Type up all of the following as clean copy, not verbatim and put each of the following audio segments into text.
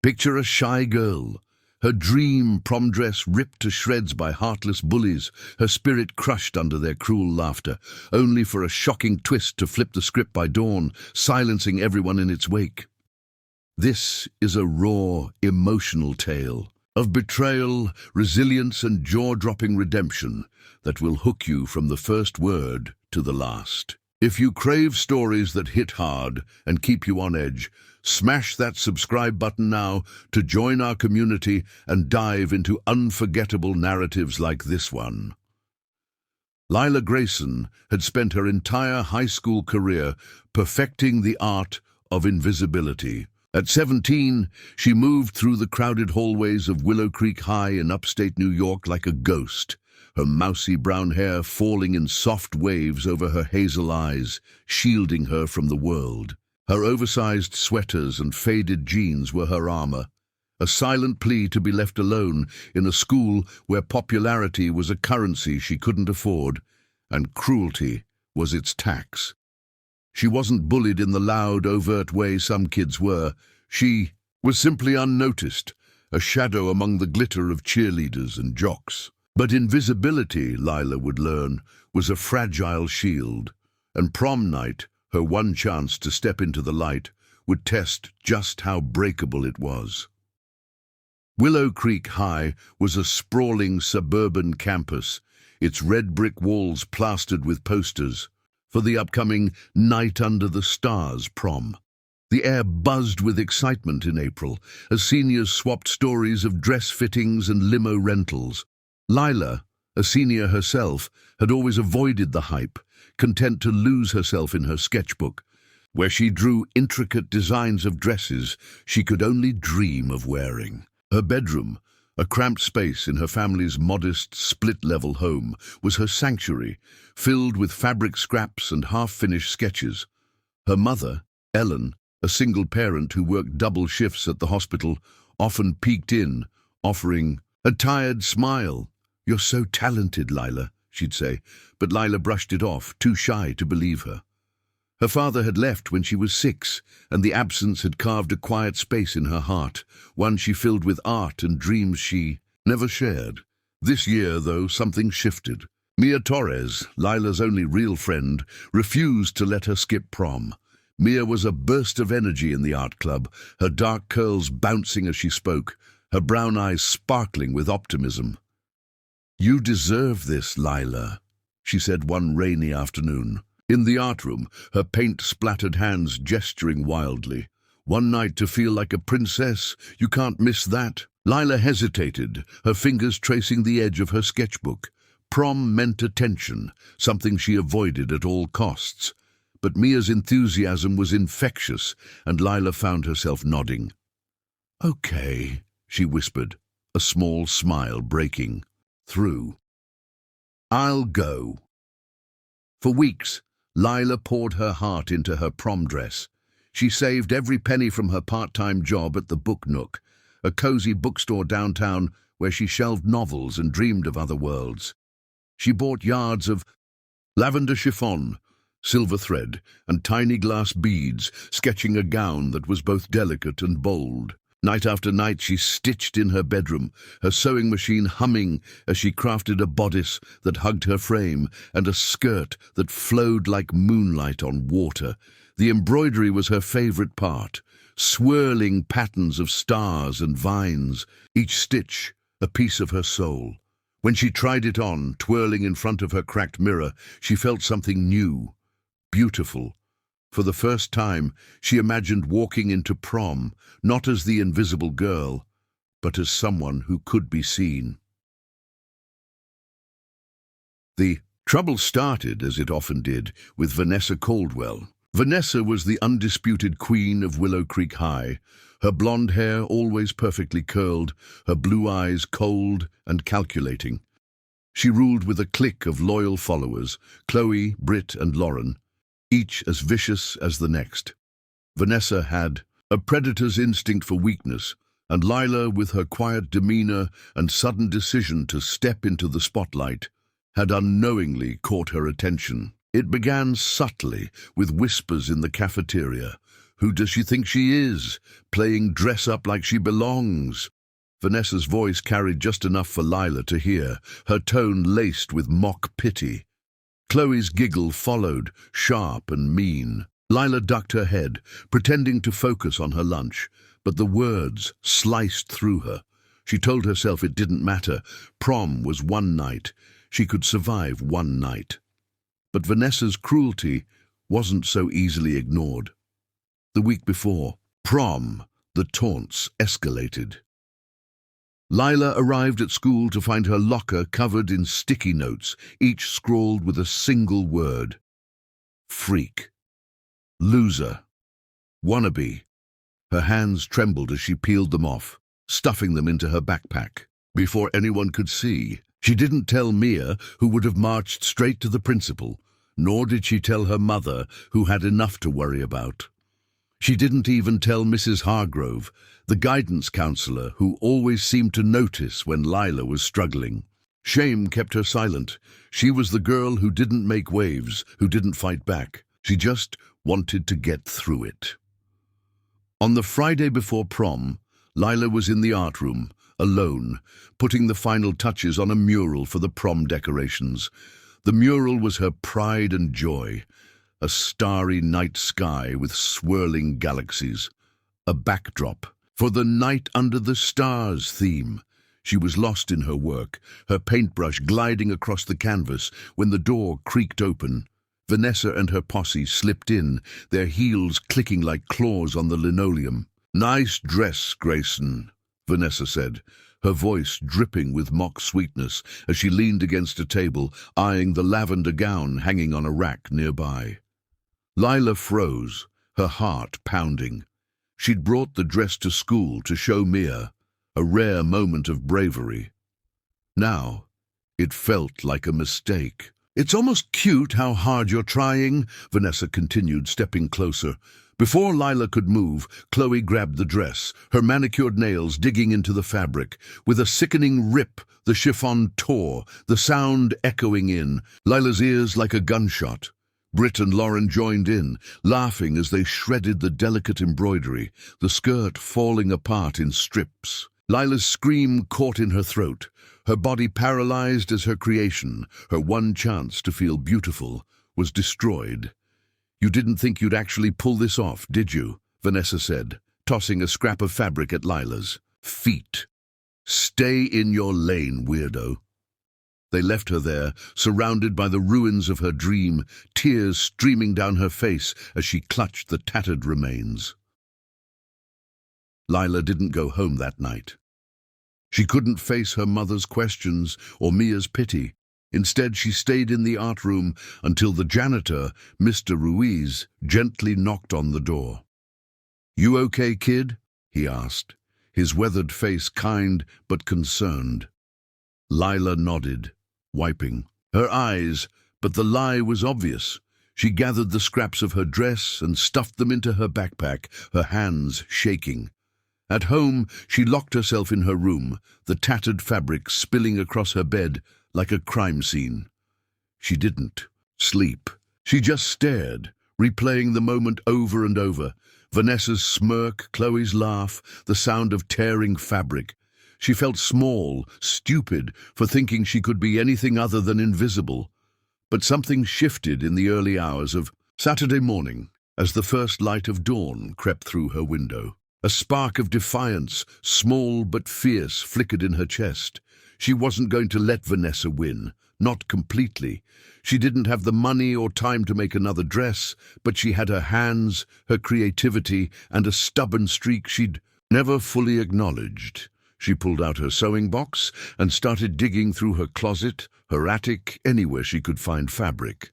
Picture a shy girl, her dream prom dress ripped to shreds by heartless bullies, her spirit crushed under their cruel laughter, only for a shocking twist to flip the script by dawn, silencing everyone in its wake. This is a raw, emotional tale of betrayal, resilience, and jaw-dropping redemption that will hook you from the first word to the last. If you crave stories that hit hard and keep you on edge, smash that subscribe button now to join our community and dive into unforgettable narratives like this one. Lila Grayson had spent her entire high school career perfecting the art of invisibility. At 17, she moved through the crowded hallways of Willow Creek High in upstate New York like a ghost, her mousy brown hair falling in soft waves over her hazel eyes, shielding her from the world. Her oversized sweaters and faded jeans were her armor, a silent plea to be left alone in a school where popularity was a currency she couldn't afford, and cruelty was its tax. She wasn't bullied in the loud, overt way some kids were. She was simply unnoticed, a shadow among the glitter of cheerleaders and jocks. But invisibility, Lila would learn, was a fragile shield, and prom night, her one chance to step into the light, would test just how breakable it was. Willow Creek High was a sprawling suburban campus, its red brick walls plastered with posters for the upcoming Night Under the Stars prom. The air buzzed with excitement in April as seniors swapped stories of dress fittings and limo rentals. Lila, a senior herself, had always avoided the hype, content to lose herself in her sketchbook, where she drew intricate designs of dresses she could only dream of wearing. Her bedroom, a cramped space in her family's modest, split-level home, was her sanctuary, filled with fabric scraps and half-finished sketches. Her mother, Ellen, a single parent who worked double shifts at the hospital, often peeked in, offering a tired smile. "You're so talented, Lila," she'd say, but Lila brushed it off, too shy to believe her. Her father had left when she was 6, and the absence had carved a quiet space in her heart, one she filled with art and dreams she never shared. This year, though, something shifted. Mia Torres, Lila's only real friend, refused to let her skip prom. Mia was a burst of energy in the art club, her dark curls bouncing as she spoke, her brown eyes sparkling with optimism. "You deserve this, Lila," she said one rainy afternoon. In the art room, her paint-splattered hands gesturing wildly. "One night to feel like a princess, you can't miss that." Lila hesitated, her fingers tracing the edge of her sketchbook. Prom meant attention, something she avoided at all costs. But Mia's enthusiasm was infectious, and Lila found herself nodding. "Okay," she whispered, a small smile breaking through. "I'll go." For weeks, Lila poured her heart into her prom dress. She saved every penny from her part-time job at the Book Nook, a cozy bookstore downtown where she shelved novels and dreamed of other worlds. She bought yards of lavender chiffon, silver thread, and tiny glass beads, sketching a gown that was both delicate and bold. Night after night she stitched in her bedroom, her sewing machine humming as she crafted a bodice that hugged her frame and a skirt that flowed like moonlight on water. The embroidery was her favorite part, swirling patterns of stars and vines, each stitch a piece of her soul. When she tried it on, twirling in front of her cracked mirror, she felt something new, beautiful. For the first time, she imagined walking into prom, not as the invisible girl, but as someone who could be seen. The trouble started, as it often did, with Vanessa Caldwell. Vanessa was the undisputed queen of Willow Creek High, her blonde hair always perfectly curled, her blue eyes cold and calculating. She ruled with a clique of loyal followers, Chloe, Britt, and Lauren, each as vicious as the next. Vanessa had a predator's instinct for weakness, and Lila, with her quiet demeanor and sudden decision to step into the spotlight, had unknowingly caught her attention. It began subtly, with whispers in the cafeteria, Who does she think she is? Playing dress up like she belongs." Vanessa's voice carried just enough for Lila to hear, her tone laced with mock pity. Chloe's giggle followed, sharp and mean. Lila ducked her head, pretending to focus on her lunch, but the words sliced through her. She told herself it didn't matter. Prom was one night. She could survive one night. But Vanessa's cruelty wasn't so easily ignored. The week before, prom, the taunts escalated. Lila arrived at school to find her locker covered in sticky notes, each scrawled with a single word. Freak. Loser. Wannabe. Her hands trembled as she peeled them off, stuffing them into her backpack. Before anyone could see, she didn't tell Mia, who would have marched straight to the principal, nor did she tell her mother, who had enough to worry about. She didn't even tell Mrs. Hargrove, the guidance counselor who always seemed to notice when Lila was struggling. Shame kept her silent. She was the girl who didn't make waves, who didn't fight back. She just wanted to get through it. On the Friday before prom, Lila was in the art room, alone, putting the final touches on a mural for the prom decorations. The mural was her pride and joy. A starry night sky with swirling galaxies. A backdrop for the Night Under the Stars theme. She was lost in her work, her paintbrush gliding across the canvas when the door creaked open. Vanessa and her posse slipped in, their heels clicking like claws on the linoleum. "Nice dress, Grayson," Vanessa said, her voice dripping with mock sweetness as she leaned against a table, eyeing the lavender gown hanging on a rack nearby. Lila froze, her heart pounding. She'd brought the dress to school to show Mia, a rare moment of bravery. Now, it felt like a mistake. "It's almost cute how hard you're trying," Vanessa continued, stepping closer. Before Lila could move, Chloe grabbed the dress, her manicured nails digging into the fabric. With a sickening rip, the chiffon tore, the sound echoing in, Lila's ears like a gunshot. Britt and Lauren joined in, laughing as they shredded the delicate embroidery, the skirt falling apart in strips. Lila's scream caught in her throat, her body paralyzed as her creation, her one chance to feel beautiful, was destroyed. "You didn't think you'd actually pull this off, did you?" Vanessa said, tossing a scrap of fabric at Lila's feet. "Stay in your lane, weirdo." They left her there, surrounded by the ruins of her dream, tears streaming down her face as she clutched the tattered remains. Lila didn't go home that night. She couldn't face her mother's questions or Mia's pity. Instead, she stayed in the art room until the janitor, Mr. Ruiz, gently knocked on the door. "You okay, kid?" he asked, his weathered face kind but concerned. Lila nodded, wiping her eyes, but the lie was obvious. She gathered the scraps of her dress and stuffed them into her backpack, her hands shaking. At home, she locked herself in her room, the tattered fabric spilling across her bed like a crime scene. She didn't sleep. She just stared, replaying the moment over and over. Vanessa's smirk, Chloe's laugh, the sound of tearing fabric. She felt small, stupid, for thinking she could be anything other than invisible. But something shifted in the early hours of Saturday morning as the first light of dawn crept through her window. A spark of defiance, small but fierce, flickered in her chest. She wasn't going to let Vanessa win, not completely. She didn't have the money or time to make another dress, but she had her hands, her creativity, and a stubborn streak she'd never fully acknowledged. She pulled out her sewing box and started digging through her closet, her attic, anywhere she could find fabric.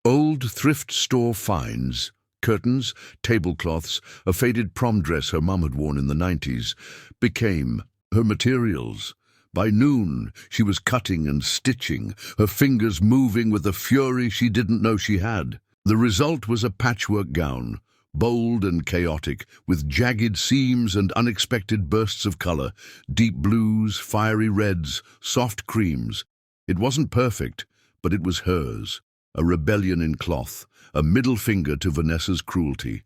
Old thrift store finds, curtains, tablecloths, a faded prom dress her mum had worn in the 90s, became her materials. By noon, she was cutting and stitching, her fingers moving with a fury she didn't know she had. The result was a patchwork gown, bold and chaotic, with jagged seams and unexpected bursts of color, deep blues, fiery reds, soft creams. It wasn't perfect, but it was hers, a rebellion in cloth, a middle finger to Vanessa's cruelty.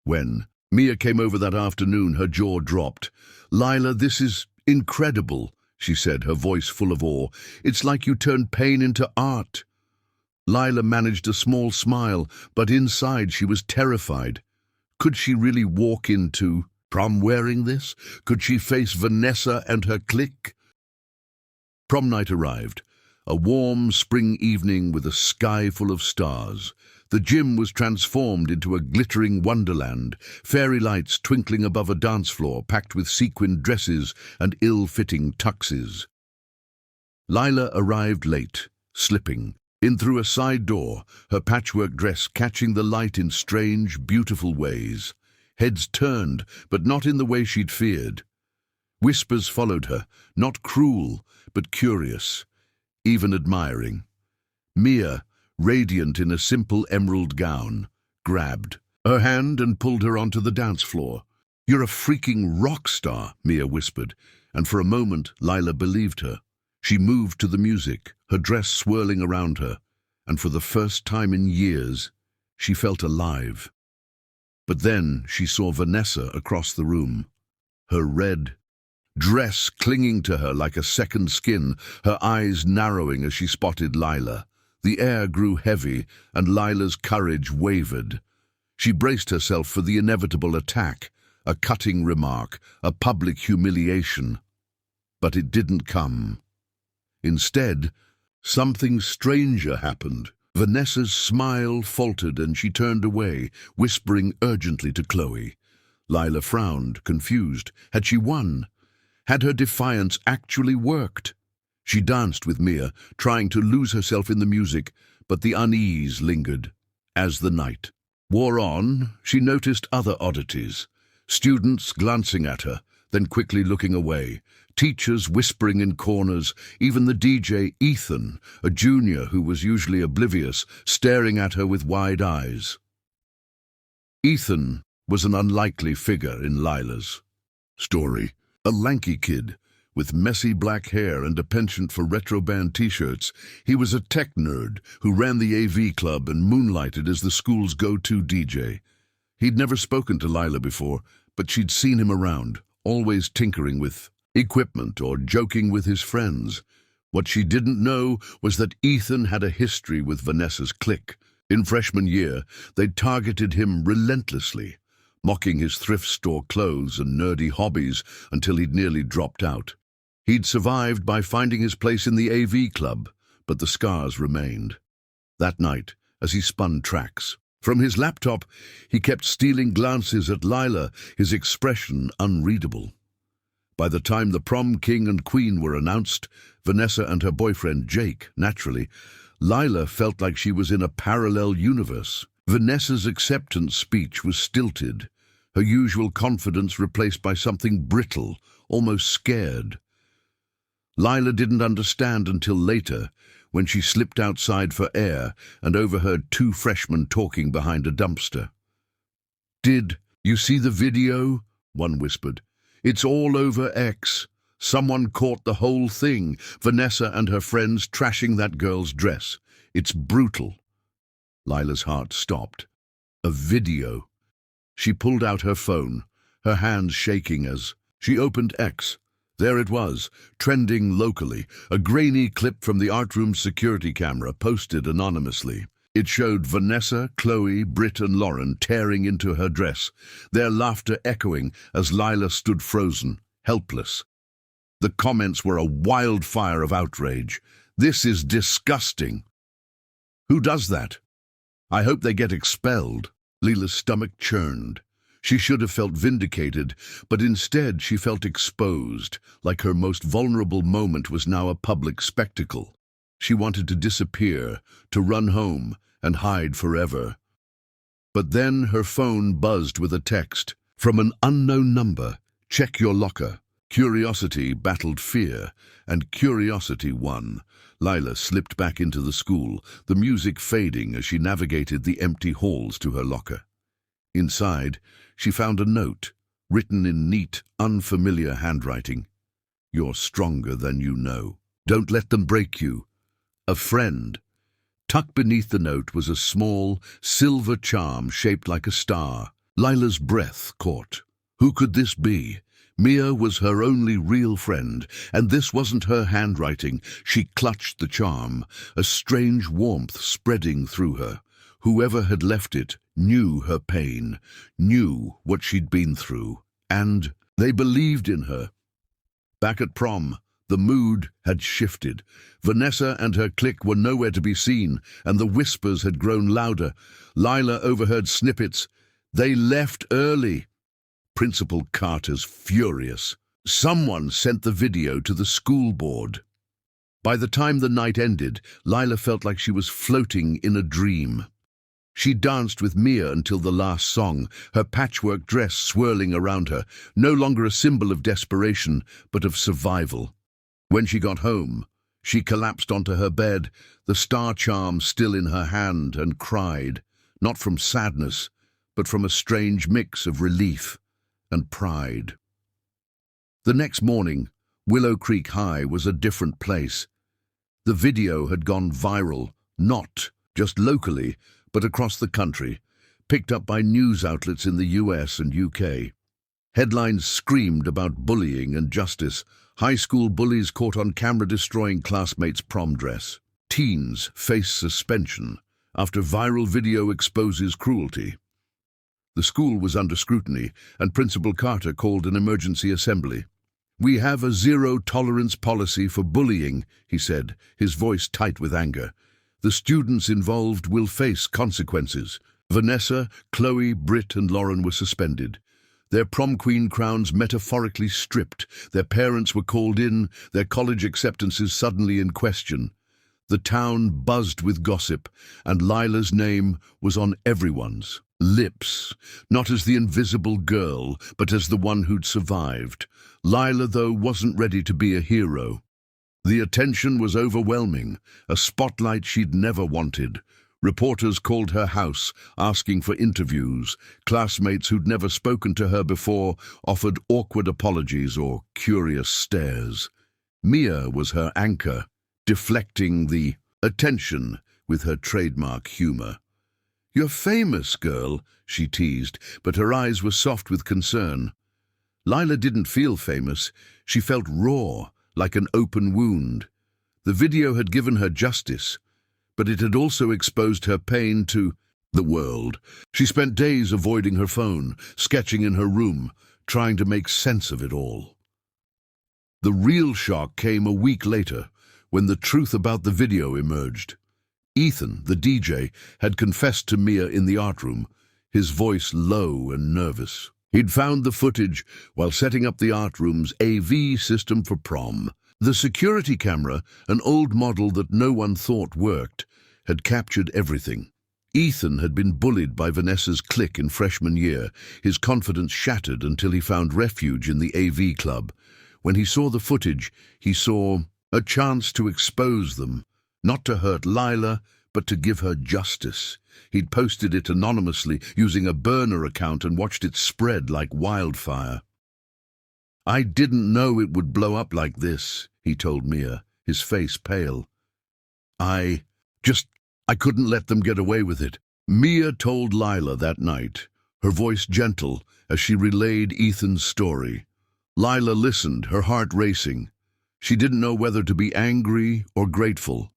When Mia came over that afternoon, her jaw dropped. "Lila, this is incredible," she said, her voice full of awe. "It's like you turned pain into art." Lila managed a small smile, but inside she was terrified. Could she really walk into prom wearing this? Could she face Vanessa and her clique? Prom night arrived, a warm spring evening with a sky full of stars. The gym was transformed into a glittering wonderland, fairy lights twinkling above a dance floor packed with sequined dresses and ill-fitting tuxes. Lila arrived late, slipping in through a side door, her patchwork dress catching the light in strange, beautiful ways. Heads turned, but not in the way she'd feared. Whispers followed her, not cruel, but curious, even admiring. Mia, radiant in a simple emerald gown, grabbed her hand and pulled her onto the dance floor. "You're a freaking rock star," Mia whispered, and for a moment Lila believed her. She moved to the music, her dress swirling around her, and for the first time in years, she felt alive. But then she saw Vanessa across the room, her red dress clinging to her like a second skin, her eyes narrowing as she spotted Lila. The air grew heavy, and Lila's courage wavered. She braced herself for the inevitable attack, a cutting remark, a public humiliation. But it didn't come. Instead, something stranger happened. Vanessa's smile faltered and she turned away, whispering urgently to Chloe. Lila frowned, confused. Had she won? Had her defiance actually worked? She danced with Mia, trying to lose herself in the music, but the unease lingered. As the night wore on, she noticed other oddities. Students glancing at her, then quickly looking away. Teachers whispering in corners, even the DJ Ethan, a junior who was usually oblivious, staring at her with wide eyes. Ethan was an unlikely figure in Lila's story. A lanky kid with messy black hair and a penchant for retro band t-shirts. He was a tech nerd who ran the AV club and moonlighted as the school's go-to DJ. He'd never spoken to Lila before, but she'd seen him around, always tinkering with equipment or joking with his friends. What she didn't know was that Ethan had a history with Vanessa's clique. In freshman year, they'd targeted him relentlessly, mocking his thrift store clothes and nerdy hobbies until he'd nearly dropped out. He'd survived by finding his place in the AV club, but the scars remained. That night, as he spun tracks, from his laptop, he kept stealing glances at Lila, his expression unreadable. By the time the prom king and queen were announced, Vanessa and her boyfriend Jake, naturally, Lila felt like she was in a parallel universe. Vanessa's acceptance speech was stilted, her usual confidence replaced by something brittle, almost scared. Lila didn't understand until later, when she slipped outside for air and overheard two freshmen talking behind a dumpster. "Did you see the video?" one whispered. "It's all over X. Someone caught the whole thing, Vanessa and her friends trashing that girl's dress. It's brutal." Lila's heart stopped. A video. She pulled out her phone, her hands shaking as she opened X. There it was, trending locally, a grainy clip from the art room's security camera posted anonymously. It showed Vanessa, Chloe, Britt and Lauren tearing into her dress, their laughter echoing as Lila stood frozen, helpless. The comments were a wildfire of outrage. "This is disgusting. Who does that? I hope they get expelled." Lila's stomach churned. She should have felt vindicated, but instead she felt exposed, like her most vulnerable moment was now a public spectacle. She wanted to disappear, to run home, and hide forever. But then her phone buzzed with a text. From an unknown number, "Check your locker." Curiosity battled fear, and curiosity won. Lila slipped back into the school, the music fading as she navigated the empty halls to her locker. Inside, she found a note, written in neat, unfamiliar handwriting. "You're stronger than you know. Don't let them break you. A friend." Tucked beneath the note was a small, silver charm shaped like a star. Lila's breath caught. Who could this be? Mia was her only real friend, and this wasn't her handwriting. She clutched the charm, a strange warmth spreading through her. Whoever had left it knew her pain, knew what she'd been through, and they believed in her. Back at prom, the mood had shifted. Vanessa and her clique were nowhere to be seen, and the whispers had grown louder. Lila overheard snippets. They left early. Principal Carter's furious. Someone sent the video to the school board. By the time the night ended, Lila felt like she was floating in a dream. She danced with Mia until the last song, her patchwork dress swirling around her, no longer a symbol of desperation, but of survival. When she got home, she collapsed onto her bed, the star charm still in her hand, and cried, not from sadness, but from a strange mix of relief and pride. The next morning, Willow Creek High was a different place. The video had gone viral, not just locally, but across the country, picked up by news outlets in the US and UK. Headlines screamed about bullying and justice. High school bullies caught on camera destroying classmates' prom dress. Teens face suspension after viral video exposes cruelty. The school was under scrutiny, and Principal Carter called an emergency assembly. "We have a zero-tolerance policy for bullying," he said, his voice tight with anger. "The students involved will face consequences." Vanessa, Chloe, Britt, and Lauren were suspended. Their prom queen crowns metaphorically stripped. Their parents were called in, their college acceptances suddenly in question. The town buzzed with gossip, and Lila's name was on everyone's lips, not as the invisible girl, but as the one who'd survived. Lila, though, wasn't ready to be a hero. The attention was overwhelming, a spotlight she'd never wanted. Reporters called her house, asking for interviews. Classmates who'd never spoken to her before offered awkward apologies or curious stares. Mia was her anchor, deflecting the attention with her trademark humor. "You're famous, girl," she teased, but her eyes were soft with concern. Lila didn't feel famous. She felt raw, like an open wound. The video had given her justice, but it had also exposed her pain to the world. She spent days avoiding her phone, sketching in her room, trying to make sense of it all. The real shock came a week later, when the truth about the video emerged. Ethan, the DJ, had confessed to Mia in the art room, his voice low and nervous. He'd found the footage while setting up the art room's AV system for prom. The security camera, an old model that no one thought worked, had captured everything. Ethan had been bullied by Vanessa's clique in freshman year, his confidence shattered until he found refuge in the AV club. When he saw the footage, he saw a chance to expose them, not to hurt Lila, but to give her justice. He'd posted it anonymously, using a burner account, and watched it spread like wildfire. "I didn't know it would blow up like this," he told Mia, his face pale. I couldn't let them get away with it." Mia told Lila that night, her voice gentle as she relayed Ethan's story. Lila listened, her heart racing. She didn't know whether to be angry or grateful.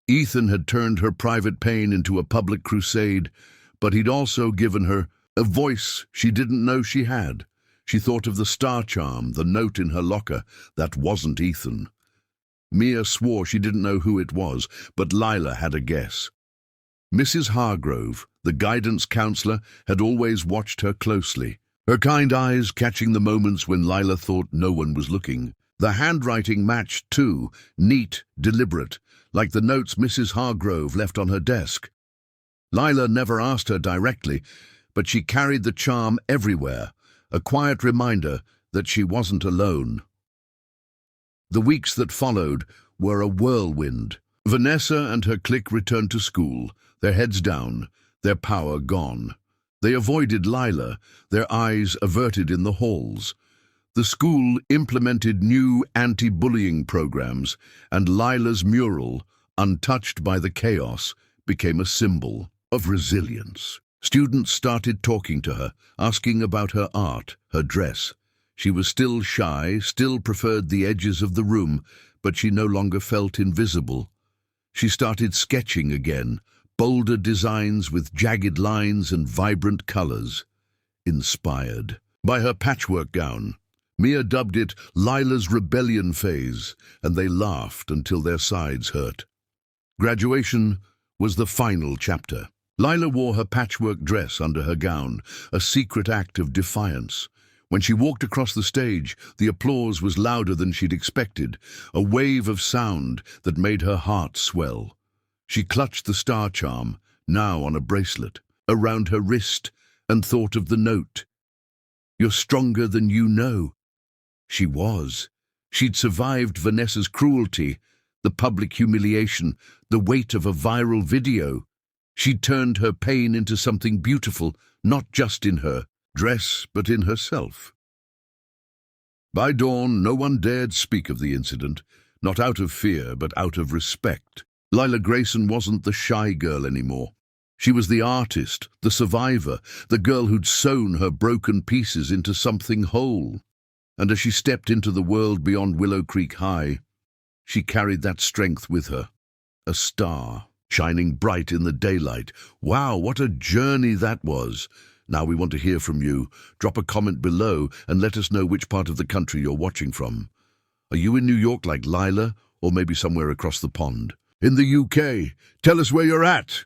Ethan had turned her private pain into a public crusade, but he'd also given her a voice she didn't know she had. She thought of the star charm, the note in her locker. That wasn't Ethan. Mia swore she didn't know who it was, but Lila had a guess. Mrs. Hargrove, the guidance counselor, had always watched her closely, her kind eyes catching the moments when Lila thought no one was looking. The handwriting matched too, neat, deliberate, like the notes Mrs. Hargrove left on her desk. Lila never asked her directly, but she carried the charm everywhere, a quiet reminder that she wasn't alone. The weeks that followed were a whirlwind. Vanessa and her clique returned to school, their heads down, their power gone. They avoided Lila, their eyes averted in the halls. The school implemented new anti-bullying programs, and Lila's mural, untouched by the chaos, became a symbol of resilience. Students started talking to her, asking about her art, her dress. She was still shy, still preferred the edges of the room, but she no longer felt invisible. She started sketching again, bolder designs with jagged lines and vibrant colors. Inspired by her patchwork gown, Mia dubbed it Lila's rebellion phase, and they laughed until their sides hurt. Graduation was the final chapter. Lila wore her patchwork dress under her gown, a secret act of defiance. When she walked across the stage, the applause was louder than she'd expected, a wave of sound that made her heart swell. She clutched the star charm, now on a bracelet, around her wrist, and thought of the note. "You're stronger than you know." She was. She'd survived Vanessa's cruelty, the public humiliation, the weight of a viral video. She'd turned her pain into something beautiful, not just in her dress, but in herself. By dawn, no one dared speak of the incident, not out of fear, but out of respect. Lila Grayson wasn't the shy girl anymore. She was the artist, the survivor, the girl who'd sewn her broken pieces into something whole. And as she stepped into the world beyond Willow Creek High, she carried that strength with her. A star, shining bright in the daylight. Wow, what a journey that was. Now we want to hear from you. Drop a comment below and let us know which part of the country you're watching from. Are you in New York like Lila, or maybe somewhere across the pond? In the UK, tell us where you're at.